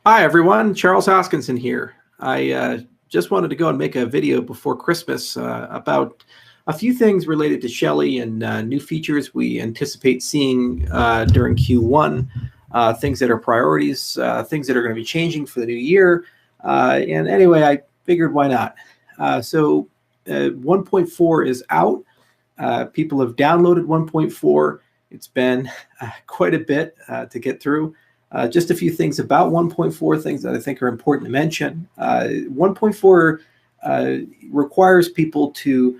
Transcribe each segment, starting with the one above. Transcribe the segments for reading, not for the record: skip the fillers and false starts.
Hi everyone, Charles Hoskinson here. I just wanted to go and make a video before Christmas about a few things related to Shelly and new features we anticipate seeing during Q1, things that are priorities, things that are going to be changing for the new year. And anyway, I figured why not. 1.4 is out. People have downloaded 1.4. It's been quite a bit to get through. Just a few things about 1.4, things that I think are important to mention. 1.4 requires people to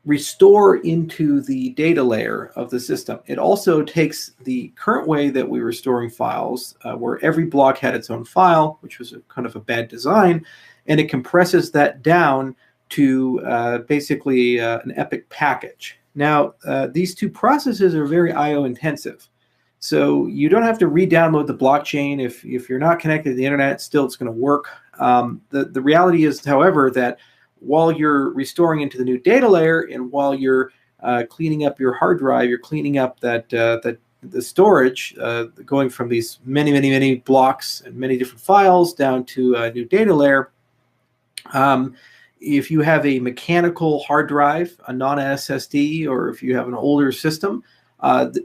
restore into the data layer of the system. It also takes the current way that we were storing files, where every block had its own file, which was kind of a bad design, and it compresses that down to basically an epic package. Now, these two processes are very I/O intensive. So you don't have to re-download the blockchain. If you're not connected to the internet, still it's going to work. The reality is, however, that while you're restoring into the new data layer and while you're cleaning up your hard drive, you're cleaning up the storage, going from these many blocks and many different files down to a new data layer. If you have a mechanical hard drive, a non-SSD, or if you have an older system,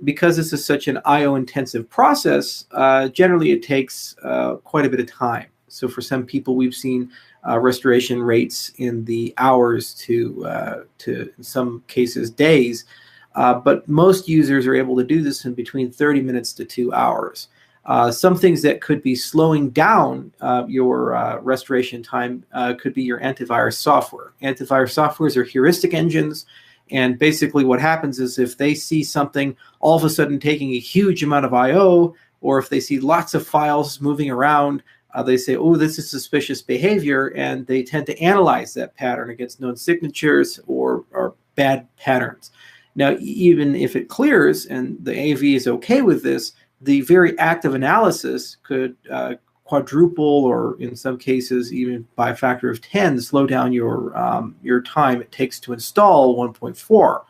because this is such an I/O intensive process, generally it takes quite a bit of time. So for some people, we've seen restoration rates in the hours to in some cases days, but most users are able to do this in between 30 minutes to 2 hours. Some things that could be slowing down your restoration time could be your antivirus software. Antivirus softwares are heuristic engines. And basically what happens is if they see something all of a sudden taking a huge amount of I/O, or if they see lots of files moving around, they say, oh, this is suspicious behavior, and they tend to analyze that pattern against known signatures or bad patterns. Now, even if it clears and the AV is okay with this, the very act of analysis could quadruple, or in some cases even by a factor of 10, slow down your time it takes to install 1.4.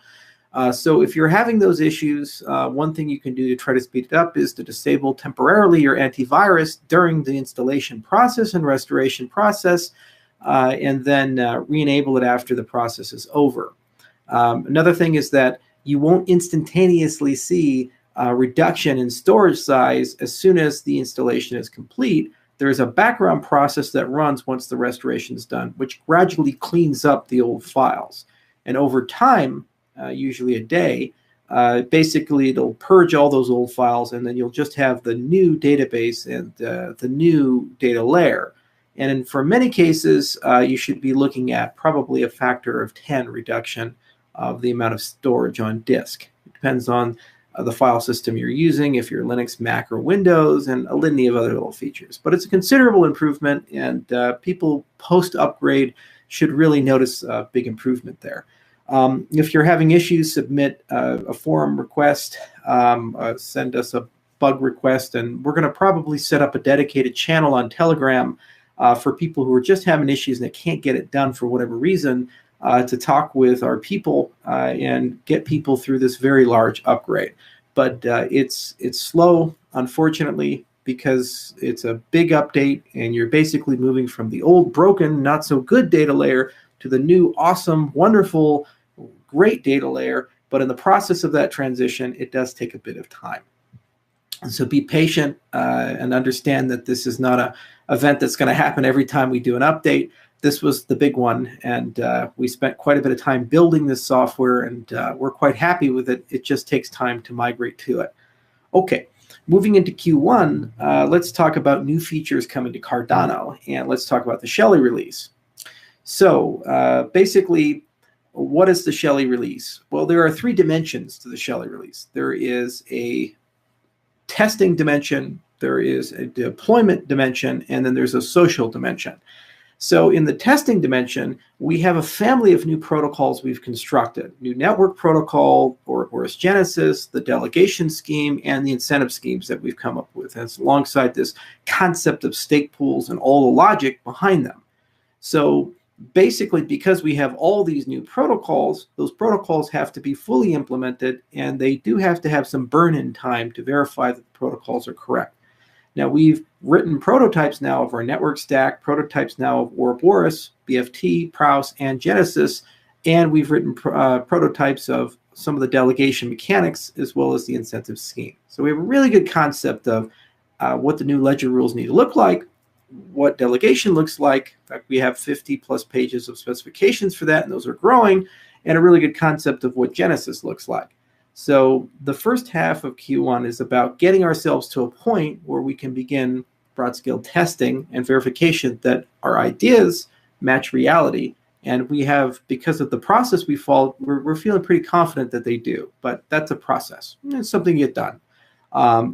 So if you're having those issues, one thing you can do to try to speed it up is to disable temporarily your antivirus during the installation process and restoration process, and then re-enable it after the process is over. Another thing is that you won't instantaneously see reduction in storage size as soon as the installation is complete. There's a background process that runs once the restoration is done, which gradually cleans up the old files. And over time, usually a day, basically it'll purge all those old files, and then you'll just have the new database and the new data layer. And for many cases, you should be looking at probably a factor of 10 reduction of the amount of storage on disk. It depends on the file system you're using, if you're Linux, Mac, or Windows, and a litany of other little features. But it's a considerable improvement, and people post-upgrade should really notice a big improvement there. If you're having issues, submit a forum request, send us a bug request, and we're going to probably set up a dedicated channel on Telegram for people who are just having issues and they can't get it done for whatever reason, to talk with our people and get people through this very large upgrade. But it's slow, unfortunately, because it's a big update and you're basically moving from the old broken, not so good data layer to the new awesome, wonderful, great data layer. But in the process of that transition, it does take a bit of time. So be patient and understand that this is not an event that's going to happen every time we do an update. This was the big one, and we spent quite a bit of time building this software, and we're quite happy with it. It just takes time to migrate to it. Okay, moving into Q1, let's talk about new features coming to Cardano, and let's talk about the Shelly release. So basically, what is the Shelly release? Well, there are 3 dimensions to the Shelly release. There is a testing dimension, there is a deployment dimension, and then there's a social dimension. So in the testing dimension, we have a family of new protocols we've constructed. New network protocol, or Genesis, the delegation scheme, and the incentive schemes that we've come up with, as alongside this concept of stake pools and all the logic behind them. So basically, because we have all these new protocols, those protocols have to be fully implemented, and they do have to have some burn-in time to verify that the protocols are correct. Now, we've written prototypes now of our network stack, prototypes now of Ouroboros, BFT, Prouse, and Genesis, and we've written prototypes of some of the delegation mechanics as well as the incentive scheme. So we have a really good concept of what the new ledger rules need to look like, what delegation looks like. In fact, we have 50 plus pages of specifications for that, and those are growing, and a really good concept of what Genesis looks like. So the first half of Q1 is about getting ourselves to a point where we can begin broad-scale testing and verification that our ideas match reality. And we have, because of the process we followed, we're feeling pretty confident that they do. But that's a process. It's something to get done.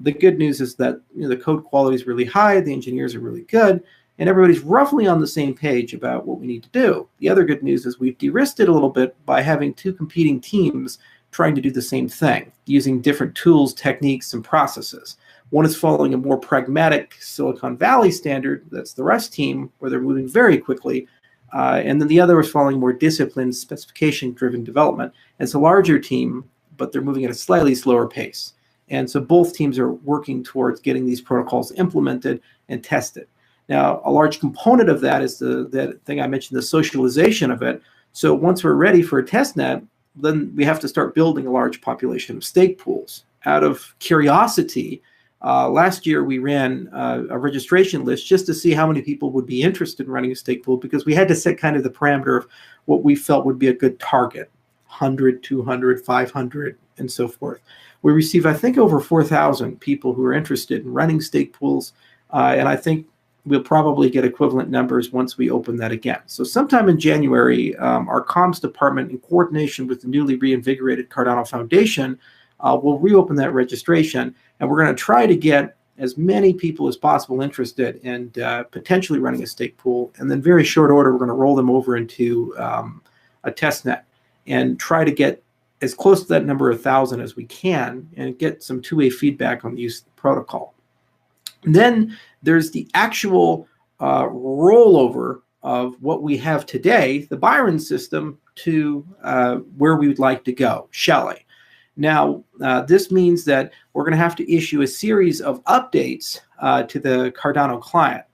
The good news is that the code quality is really high, the engineers are really good, and everybody's roughly on the same page about what we need to do. The other good news is we've de-risked it a little bit by having two competing teams trying to do the same thing, using different tools, techniques, and processes. One is following a more pragmatic Silicon Valley standard, that's the Rust team, where they're moving very quickly, and then the other is following more disciplined, specification-driven development. It's a larger team, but they're moving at a slightly slower pace. And so both teams are working towards getting these protocols implemented and tested. Now, a large component of that is that thing I mentioned, the socialization of it. So once we're ready for a test net, then we have to start building a large population of stake pools. Out of curiosity, last year we ran a registration list just to see how many people would be interested in running a stake pool, because we had to set kind of the parameter of what we felt would be a good target, 100, 200, 500, and so forth. We received, I think, over 4,000 people who are interested in running stake pools, and I think we'll probably get equivalent numbers once we open that again. So sometime in January, our comms department, in coordination with the newly reinvigorated Cardano Foundation, will reopen that registration, and we're going to try to get as many people as possible interested in potentially running a stake pool, and then very short order, we're going to roll them over into a test net and try to get as close to that number of 1,000 as we can and get some two-way feedback on the use of the protocol. And then there's the actual rollover of what we have today, the Byron system, to where we would like to go, Shelley. Now, this means that we're going to have to issue a series of updates to the Cardano client.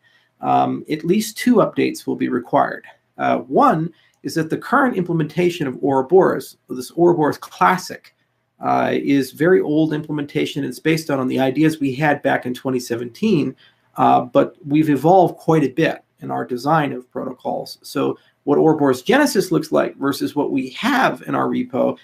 At least 2 updates will be required. One is that the current implementation of Ouroboros, this Ouroboros Classic, is very old implementation. It's based on the ideas we had back in 2017, but we've evolved quite a bit in our design of protocols. So what Ouroboros Genesis looks like versus what we have in our repo,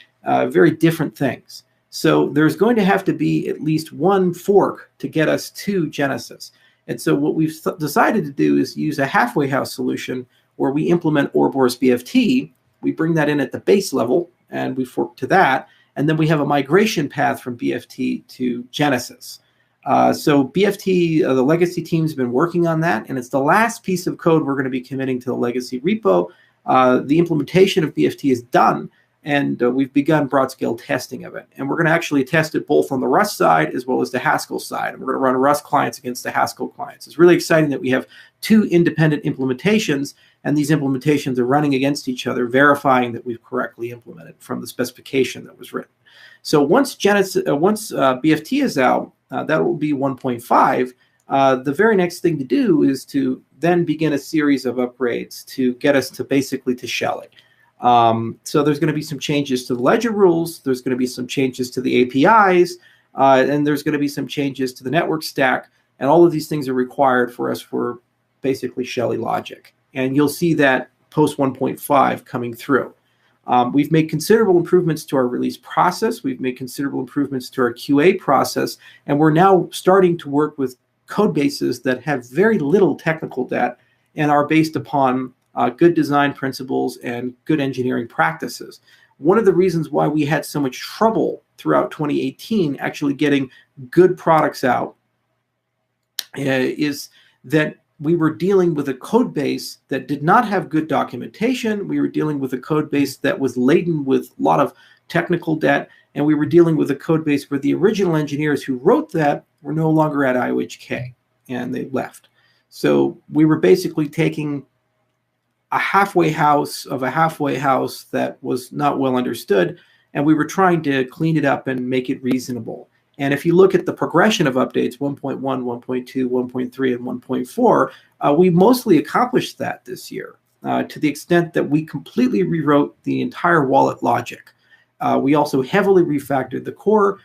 very different things. So there's going to have to be at least one fork to get us to Genesis. And so what we've decided to do is use a halfway house solution where we implement Ouroboros BFT, we bring that in at the base level, and we fork to that, and then we have a migration path from BFT to Genesis. So BFT, the legacy team's been working on that, and it's the last piece of code we're going to be committing to the legacy repo. The implementation of BFT is done, and we've begun broad-scale testing of it. And we're going to actually test it both on the Rust side as well as the Haskell side. And we're going to run Rust clients against the Haskell clients. It's really exciting that we have 2 independent implementations, and these implementations are running against each other, verifying that we've correctly implemented from the specification that was written. So once BFT is out, that will be 1.5. The very next thing to do is to then begin a series of upgrades to get us to basically to Shelley. So there's going to be some changes to the ledger rules. There's going to be some changes to the APIs, and there's going to be some changes to the network stack. And all of these things are required for us for basically Shelley logic. And you'll see that post 1.5 coming through. We've made considerable improvements to our release process. We've made considerable improvements to our QA process. And we're now starting to work with code bases that have very little technical debt and are based upon good design principles and good engineering practices. One of the reasons why we had so much trouble throughout 2018 actually getting good products out is that we were dealing with a code base that did not have good documentation. We were dealing with a code base that was laden with a lot of technical debt, and we were dealing with a code base where the original engineers who wrote that were no longer at IOHK, and they left. So we were basically taking a halfway house of a halfway house that was not well understood, and we were trying to clean it up and make it reasonable. And if you look at the progression of updates, 1.1, 1.2, 1.3, and 1.4, we mostly accomplished that this year to the extent that we completely rewrote the entire wallet logic. We also heavily refactored the core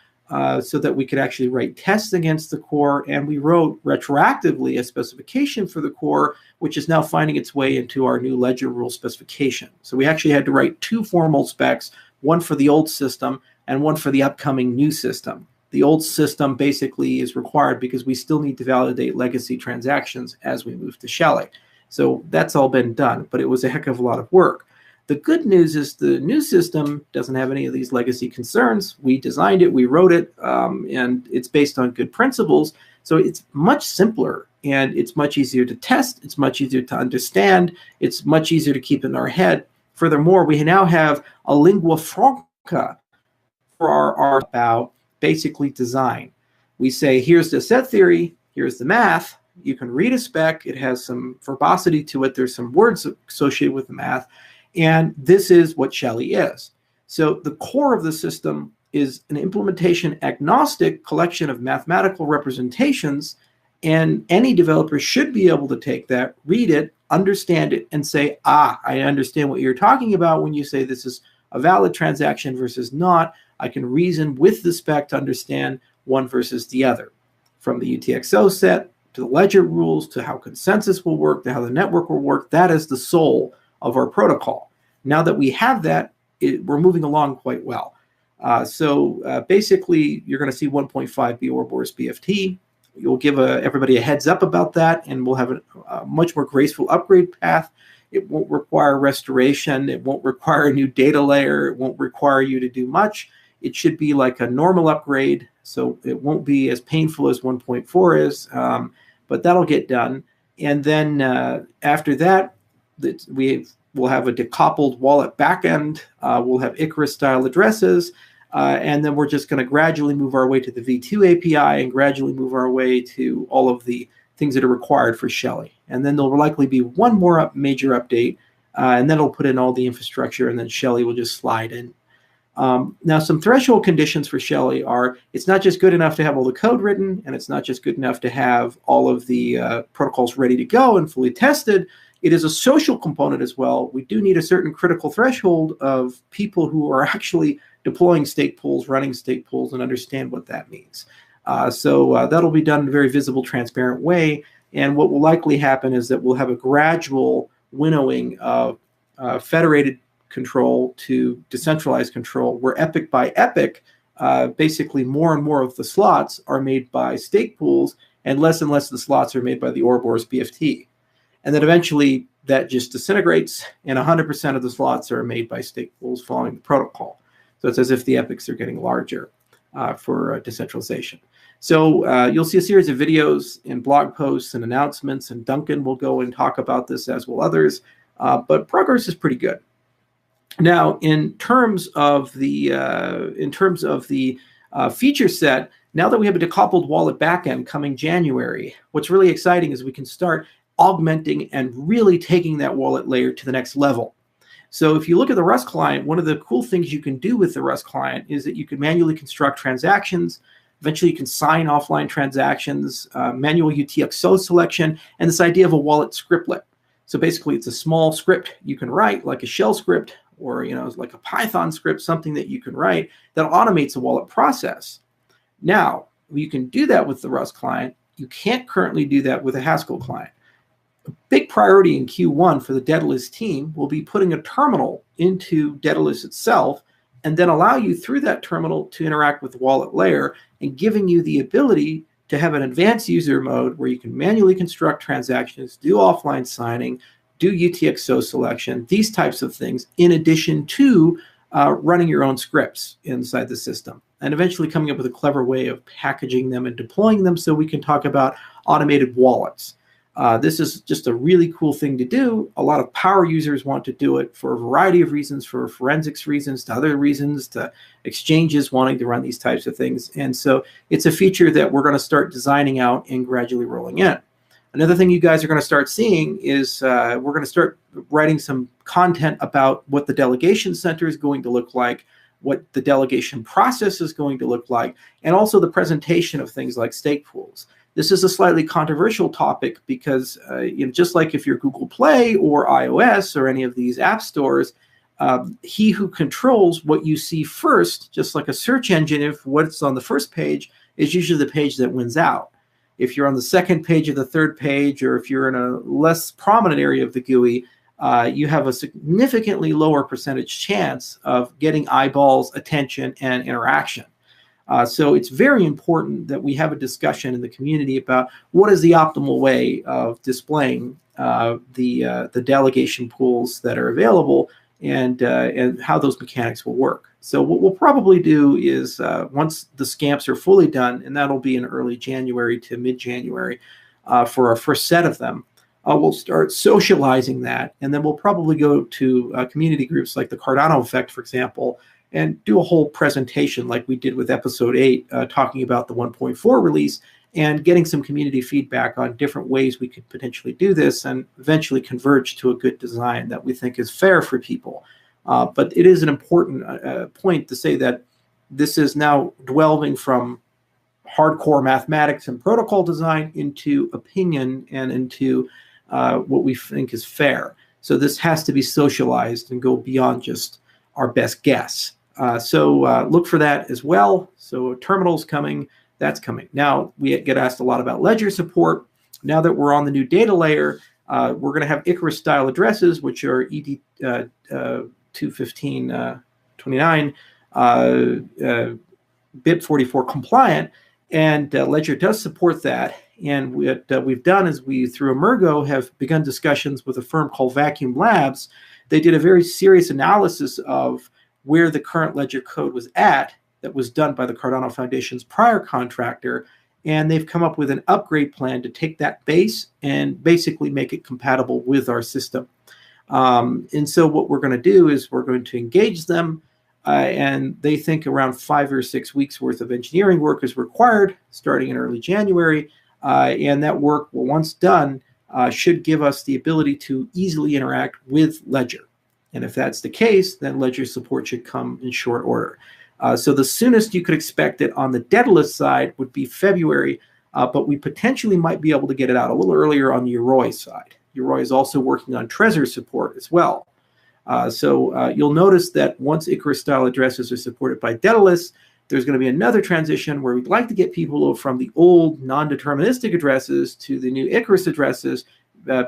so that we could actually write tests against the core, and we wrote retroactively a specification for the core, which is now finding its way into our new ledger rule specification. So we actually had to write two formal specs, one for the old system and one for the upcoming new system. The old system basically is required because we still need to validate legacy transactions as we move to Shelley. So that's all been done, but it was a heck of a lot of work. The good news is the new system doesn't have any of these legacy concerns. We designed it, we wrote it, and it's based on good principles. So it's much simpler, and it's much easier to test. It's much easier to understand. It's much easier to keep in our head. Furthermore, we now have a lingua franca for our about basically design. We say, here's the set theory, here's the math. You can read a spec. It has some verbosity to it. There's some words associated with the math. And this is what Shelley is. So the core of the system is an implementation agnostic collection of mathematical representations, and any developer should be able to take that, read it, understand it, and say, I understand what you're talking about when you say this is a valid transaction versus not. I can reason with the spec to understand one versus the other. From the UTXO set to the ledger rules to how consensus will work to how the network will work, that is the soul of our protocol. Now that we have that, we're moving along quite well. So basically, you're going to see 1.5 be Ouroboros BFT. You'll give everybody a heads up about that, and we'll have a much more graceful upgrade path. It won't require restoration. It won't require a new data layer. It won't require you to do much. It should be like a normal upgrade, so it won't be as painful as 1.4 is, but that'll get done. And then after that, we'll have a decoupled wallet backend. We'll have Icarus-style addresses, and then we're just going to gradually move our way to the V2 API and gradually move our way to all of the things that are required for Shelley. And then there'll likely be one more major update, and then it'll put in all the infrastructure, and then Shelley will just slide in. Now, some threshold conditions for Shelley are, it's not just good enough to have all the code written, and it's not just good enough to have all of the protocols ready to go and fully tested. It is a social component as well. We do need a certain critical threshold of people who are actually deploying stake pools, running stake pools, and understand what that means. So that'll be done in a very visible, transparent way. And what will likely happen is that we'll have a gradual winnowing of federated control to decentralized control, where epoch by epoch, basically more and more of the slots are made by stake pools, and less of the slots are made by the Ouroboros BFT. And then eventually that just disintegrates, and 100% of the slots are made by stake pools following the protocol. So it's as if the epochs are getting larger for decentralization. So you'll see a series of videos and blog posts and announcements, and Duncan will go and talk about this, as will others. But progress is pretty good. Now, in terms of the feature set, now that we have a decoupled wallet backend coming January, what's really exciting is we can start augmenting and really taking that wallet layer to the next level. So if you look at the Rust client, one of the cool things you can do with the Rust client is that you can manually construct transactions. Eventually, you can sign offline transactions, manual UTXO selection, and this idea of a wallet scriptlet. So basically, it's a small script you can write, like a shell script, or like a Python script, something that you can write that automates a wallet process. Now, you can do that with the Rust client. You can't currently do that with a Haskell client. A big priority in Q1 for the Daedalus team will be putting a terminal into Daedalus itself, and then allow you through that terminal to interact with the wallet layer, and giving you the ability to have an advanced user mode where you can manually construct transactions, do offline signing, do UTXO selection, these types of things, in addition to running your own scripts inside the system, and eventually coming up with a clever way of packaging them and deploying them so we can talk about automated wallets. This is just a really cool thing to do. A lot of power users want to do it for a variety of reasons, for forensics reasons, to other reasons, to exchanges wanting to run these types of things. And so it's a feature that we're going to start designing out and gradually rolling in. Another thing you guys are going to start seeing is we're going to start writing some content about what the delegation center is going to look like. what the delegation process is going to look like, and also the presentation of things like stake pools. This is a slightly controversial topic because just like if you're Google Play or iOS or any of these app stores, he who controls what you see first, just like a search engine, if what's on the first page is usually the page that wins out. If you're on the second page or the third page, or if you're in a less prominent area of the GUI, you have a significantly lower percentage chance of getting eyeballs, attention, and interaction. So it's very important that we have a discussion in the community about what is the optimal way of displaying the delegation pools that are available, and how those mechanics will work. So what we'll probably do is once the scamps are fully done, and that'll be in early January to mid-January for our first set of them, we'll start socializing that, and then we'll probably go to community groups like the Cardano Effect, for example, and do a whole presentation like we did with episode 8, talking about the 1.4 release and getting some community feedback on different ways we could potentially do this and eventually converge to a good design that we think is fair for people. But it is an important point to say that this is now delving from hardcore mathematics and protocol design into opinion and into what we think is fair. So this has to be socialized and go beyond just our best guess. So look for that as well. So terminals coming, that's coming. Now, we get asked a lot about ledger support. Now that we're on the new data layer, we're going to have Icarus style addresses, which are ED 215.29 BIP44 compliant, and Ledger does support that. And what we've done is we, through Emergo, have begun discussions with a firm called Vacuum Labs. They did a very serious analysis of where the current Ledger code was at, that was done by the Cardano Foundation's prior contractor, and they've come up with an upgrade plan to take that base and basically make it compatible with our system. And so what we're going to do is we're going to engage them, and they think around 5 or 6 weeks worth of engineering work is required starting in early January, and that work, once done, should give us the ability to easily interact with Ledger. And if that's the case, then Ledger support should come in short order. So the soonest you could expect it on the Daedalus side would be February, but we potentially might be able to get it out a little earlier on the Yoroi side. Yoroi is also working on Trezor support as well. So you'll notice that once Icarus style addresses are supported by Daedalus, there's going to be another transition where we'd like to get people from the old non-deterministic addresses to the new Icarus addresses,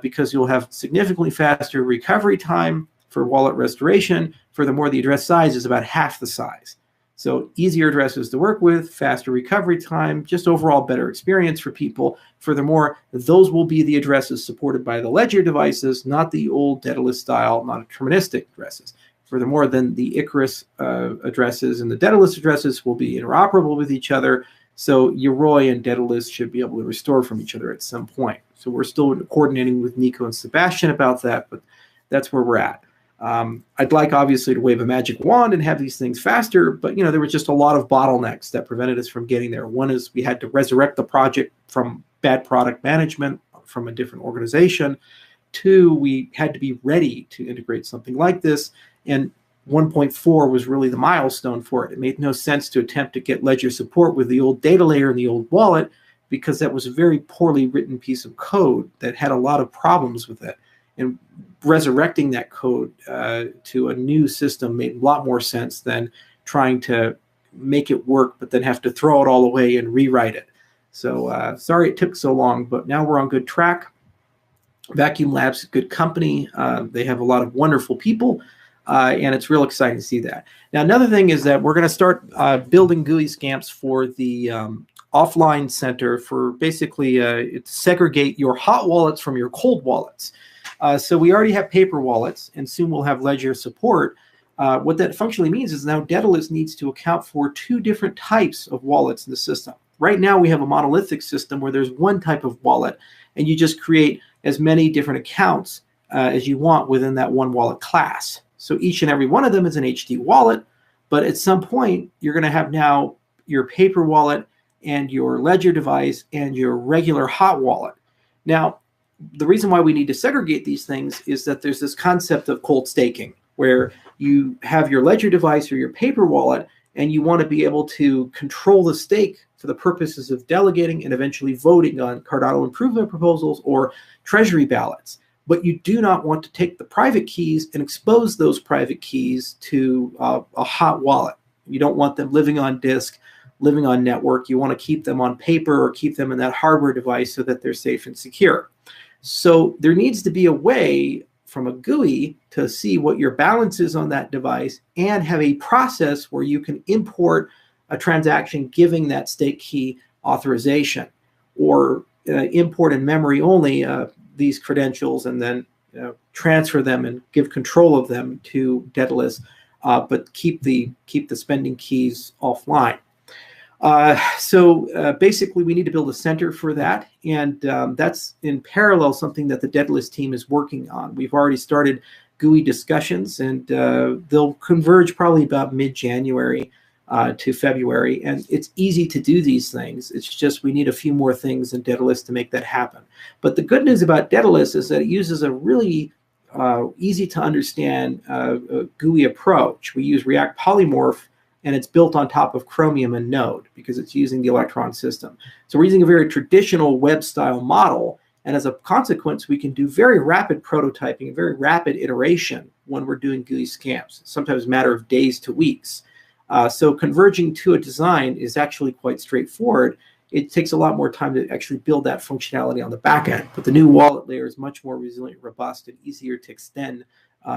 because you'll have significantly faster recovery time for wallet restoration. Furthermore, the address size is about half the size. So easier addresses to work with, faster recovery time, just overall better experience for people. Furthermore, those will be the addresses supported by the Ledger devices, not the old Daedalus style non-deterministic addresses. Furthermore, then the Icarus addresses and the Daedalus addresses will be interoperable with each other. So Yoroi and Daedalus should be able to restore from each other at some point. So we're still coordinating with Nico and Sebastian about that, but that's where we're at. I'd like, obviously, to wave a magic wand and have these things faster, but there were just a lot of bottlenecks that prevented us from getting there. One is we had to resurrect the project from bad product management from a different organization. 2, we had to be ready to integrate something like this, and 1.4 was really the milestone for it. It made no sense to attempt to get Ledger support with the old data layer and the old wallet, because that was a very poorly written piece of code that had a lot of problems with it. And resurrecting that code to a new system made a lot more sense than trying to make it work, but then have to throw it all away and rewrite it. So sorry it took so long, but now we're on good track. Vacuum Labs is a good company. They have a lot of wonderful people, and it's real exciting to see that. Now, another thing is that we're going to start building GUI scamps for the offline center for basically to segregate your hot wallets from your cold wallets. So we already have paper wallets, and soon we'll have Ledger support. What that functionally means is now Daedalus needs to account for 2 different types of wallets in the system. Right now we have a monolithic system where there's one type of wallet, and you just create as many different accounts as you want within that one wallet class. So each and every one of them is an HD wallet, but at some point you're going to have now your paper wallet and your Ledger device and your regular hot wallet. Now, the reason why we need to segregate these things is that there's this concept of cold staking, where you have your ledger device or your paper wallet, and you want to be able to control the stake for the purposes of delegating and eventually voting on Cardano improvement proposals or treasury ballots. But you do not want to take the private keys and expose those private keys to a hot wallet. You don't want them living on disk, living on network. You want to keep them on paper or keep them in that hardware device so that they're safe and secure. So there needs to be a way from a GUI to see what your balance is on that device and have a process where you can import a transaction giving that stake key authorization, or import in memory only these credentials and then transfer them and give control of them to Daedalus, but keep the spending keys offline. So basically, we need to build a center for that, and that's in parallel something that the Daedalus team is working on. We've already started GUI discussions, and they'll converge probably about mid-January to February, and it's easy to do these things. It's just we need a few more things in Daedalus to make that happen. But the good news about Daedalus is that it uses a really easy to understand GUI approach. We use React Polymorph, and it's built on top of Chromium and Node because it's using the Electron system. So we're using a very traditional web-style model, and as a consequence, we can do very rapid prototyping, very rapid iteration when we're doing GUI scams, sometimes a matter of days to weeks. So converging to a design is actually quite straightforward. It takes a lot more time to actually build that functionality on the back end, but the new wallet layer is much more resilient, robust, and easier to extend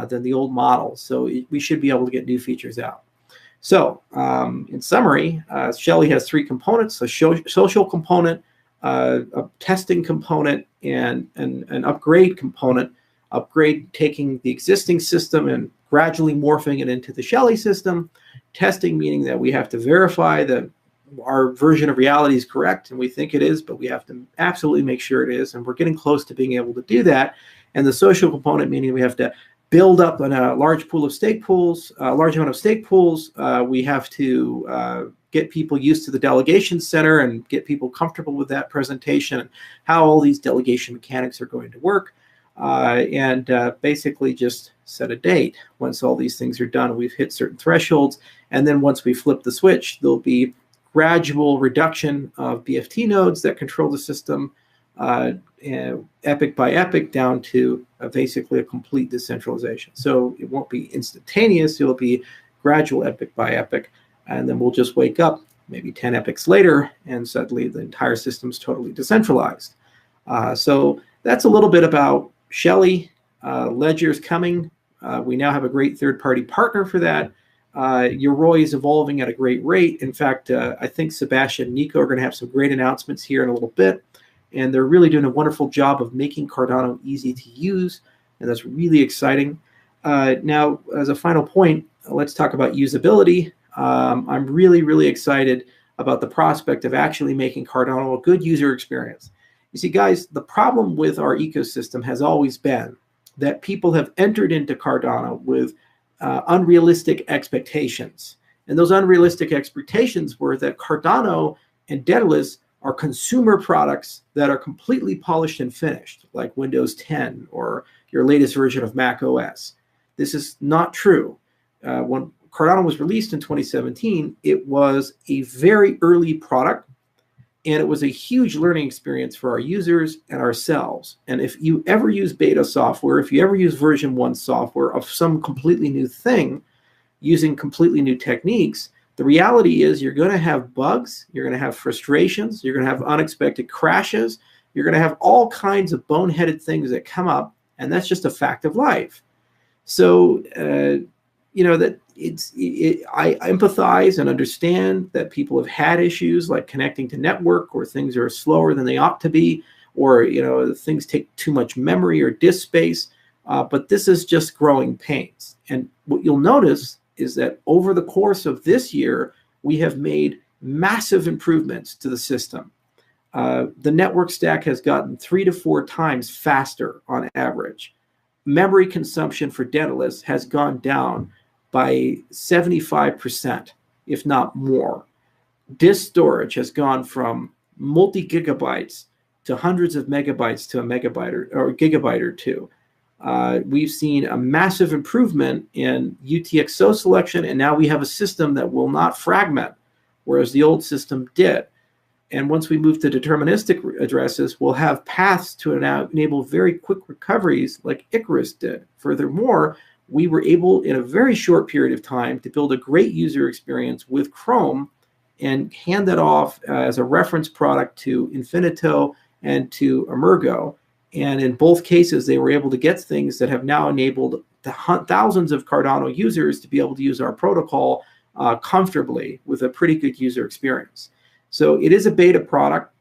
than the old model. So we should be able to get new features out. So in summary, Shelley has three components: a social component, a testing component, and an upgrade component. Upgrade taking the existing system and gradually morphing it into the Shelley system. Testing meaning that we have to verify that our version of reality is correct, and we think it is, but we have to absolutely make sure it is, and we're getting close to being able to do that. And the social component meaning we have to build up on a large pool of stake pools, a large amount of stake pools. We have to get people used to the delegation center and get people comfortable with that presentation and how all these delegation mechanics are going to work. And basically just set a date once all these things are done. We've hit certain thresholds. And then once we flip the switch, there'll be gradual reduction of BFT nodes that control the system, epic by epic, down to basically a complete decentralization. So it won't be instantaneous. It'll be gradual epic by epic. And then we'll just wake up maybe 10 epics later, and suddenly the entire system's totally decentralized. So that's a little bit about Shelley. Ledger's coming. We now have a great third-party partner for that. Yoroi is evolving at a great rate. In fact, I think Sebastian and Nico are going to have some great announcements here in a little bit. And they're really doing a wonderful job of making Cardano easy to use. And that's really exciting. Now, as a final point, let's talk about usability. I'm really, really excited about the prospect of actually making Cardano a good user experience. You see, guys, the problem with our ecosystem has always been that people have entered into Cardano with unrealistic expectations. And those unrealistic expectations were that Cardano and Daedalus are consumer products that are completely polished and finished, like Windows 10 or your latest version of Mac OS. This is not true. When Cardano was released in 2017, it was a very early product, and it was a huge learning experience for our users and ourselves. And if you ever use beta software, if you ever use version 1 software of some completely new thing using completely new techniques, the reality is you're going to have bugs, you're going to have frustrations, you're going to have unexpected crashes, you're going to have all kinds of boneheaded things that come up, and that's just a fact of life. So, that I empathize and understand that people have had issues like connecting to network, or things are slower than they ought to be, or things take too much memory or disk space. But this is just growing pains. And what you'll notice is that over the course of this year, we have made massive improvements to the system. The network stack has gotten 3 to 4 times faster on average. Memory consumption for Daedalus has gone down by 75%, if not more. Disk storage has gone from multi-gigabytes to hundreds of megabytes to a megabyte or gigabyte or two. we've seen a massive improvement in UTXO selection, and now we have a system that will not fragment, whereas the old system did. And once we move to deterministic addresses, we'll have paths to enable very quick recoveries like Icarus did. Furthermore, we were able in a very short period of time to build a great user experience with Chrome and hand that off as a reference product to Infinito and to Emergo. And in both cases, they were able to get things that have now enabled thousands of Cardano users to be able to use our protocol comfortably with a pretty good user experience. So it is a beta product.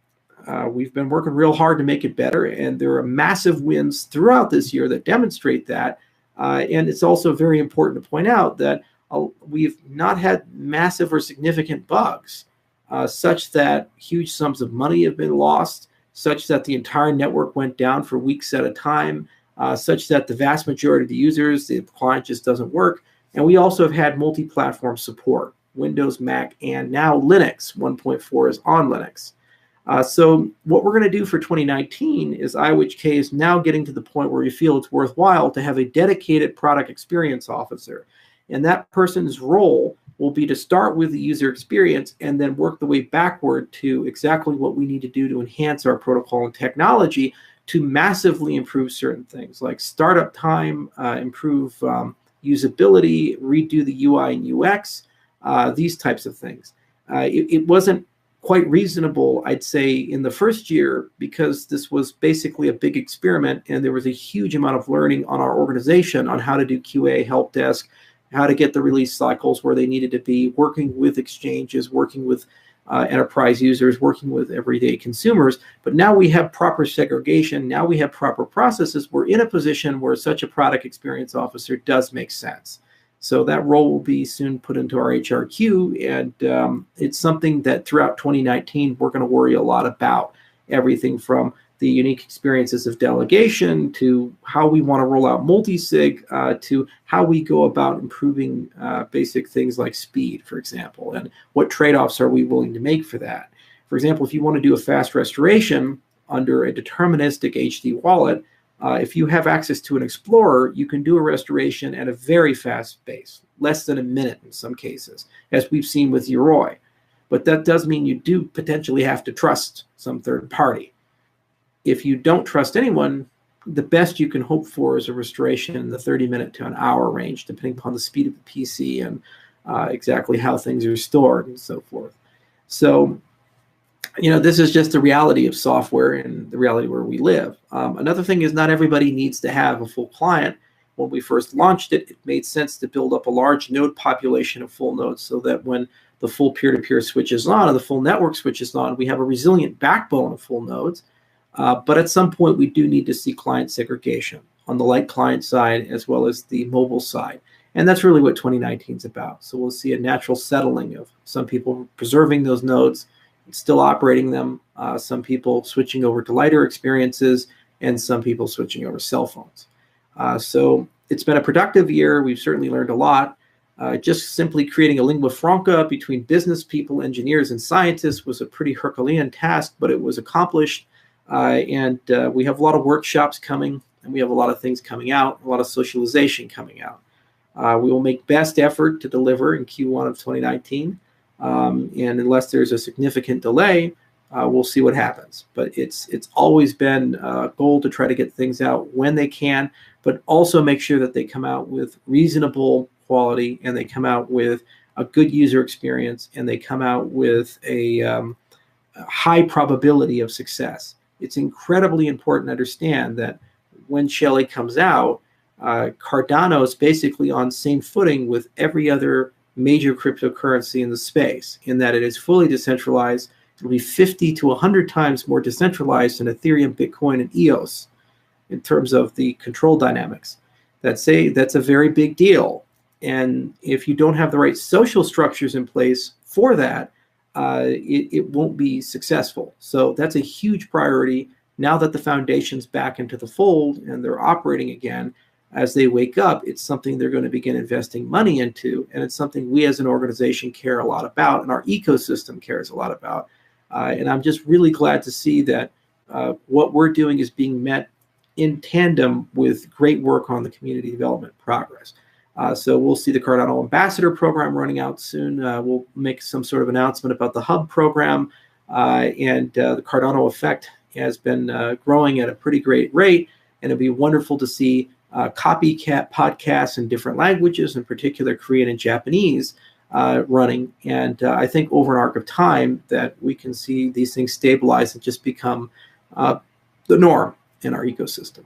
We've been working real hard to make it better, and there are massive wins throughout this year that demonstrate that. And it's also very important to point out that we've not had massive or significant bugs, such that huge sums of money have been lost, such that the entire network went down for weeks at a time, such that the vast majority of the users, the client just doesn't work. And we also have had multi-platform support, Windows, Mac, and now Linux. 1.4 is on Linux. So what we're going to do for 2019 is IWHK is now getting to the point where we feel it's worthwhile to have a dedicated product experience officer. And that person's role will be to start with the user experience and then work the way backward to exactly what we need to do to enhance our protocol and technology to massively improve certain things like startup time, improve usability, redo the UI and UX, these types of things. It wasn't quite reasonable, I'd say, in the first year because this was basically a big experiment and there was a huge amount of learning on our organization on how to do QA, help desk, how to get the release cycles where they needed to be, working with exchanges, working with enterprise users, working with everyday consumers. But now we have proper segregation. Now we have proper processes. We're in a position where such a product experience officer does make sense. So that role will be soon put into our HRQ, and it's something that throughout 2019 we're going to worry a lot about. Everything from the unique experiences of delegation to how we want to roll out multi-sig to how we go about improving basic things like speed, for example, and what trade-offs are we willing to make for that. For example, if you want to do a fast restoration under a deterministic HD wallet, if you have access to an Explorer, you can do a restoration at a very fast pace, less than a minute in some cases, as we've seen with Yoroi. But that does mean you do potentially have to trust some third party. If you don't trust anyone, the best you can hope for is a restoration in the 30-minute to an hour range, depending upon the speed of the PC and exactly how things are stored and so forth. So, this is just the reality of software and the reality where we live. Another thing is not everybody needs to have a full client. When we first launched it, it made sense to build up a large node population of full nodes so that when the full peer-to-peer switch is on and the full network switch is on, we have a resilient backbone of full nodes. But at some point, we do need to see client segregation on the light client side as well as the mobile side. And that's really what 2019 is about. So we'll see a natural settling of some people preserving those nodes, still operating them, some people switching over to lighter experiences, and some people switching over cell phones. So it's been a productive year. We've certainly learned a lot. Just simply creating a lingua franca between business people, engineers, and scientists was a pretty Herculean task, but it was accomplished. And we have a lot of workshops coming, and we have a lot of things coming out, a lot of socialization coming out. We will make best effort to deliver in Q1 of 2019. And unless there's a significant delay, we'll see what happens. But it's always been a goal to try to get things out when they can, but also make sure that they come out with reasonable quality and they come out with a good user experience and they come out with a high probability of success. It's incredibly important to understand that when Shelley comes out, Cardano is basically on same footing with every other major cryptocurrency in the space, in that it is fully decentralized. It'll be 50 to 100 times more decentralized than Ethereum, Bitcoin, and EOS in terms of the control dynamics. That's a very big deal. And if you don't have the right social structures in place for that, it won't be successful. So that's a huge priority. Now that the foundation's back into the fold and they're operating again, as they wake up, it's something they're going to begin investing money into, and it's something we as an organization care a lot about, and our ecosystem cares a lot about. And I'm just really glad to see that what we're doing is being met in tandem with great work on the community development progress. So we'll see the Cardano Ambassador program running out soon. We'll make some sort of announcement about the Hub program, and the Cardano Effect has been growing at a pretty great rate, and it'd be wonderful to see copycat podcasts in different languages, in particular Korean and Japanese, running. And I think over an arc of time that we can see these things stabilize and just become the norm in our ecosystem.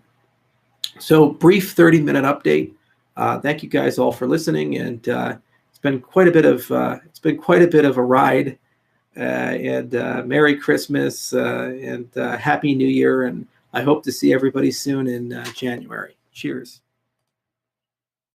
So brief 30-minute update. Thank you guys all for listening, and it's been quite a bit of a ride. And Merry Christmas and Happy New Year, and I hope to see everybody soon in January. Cheers.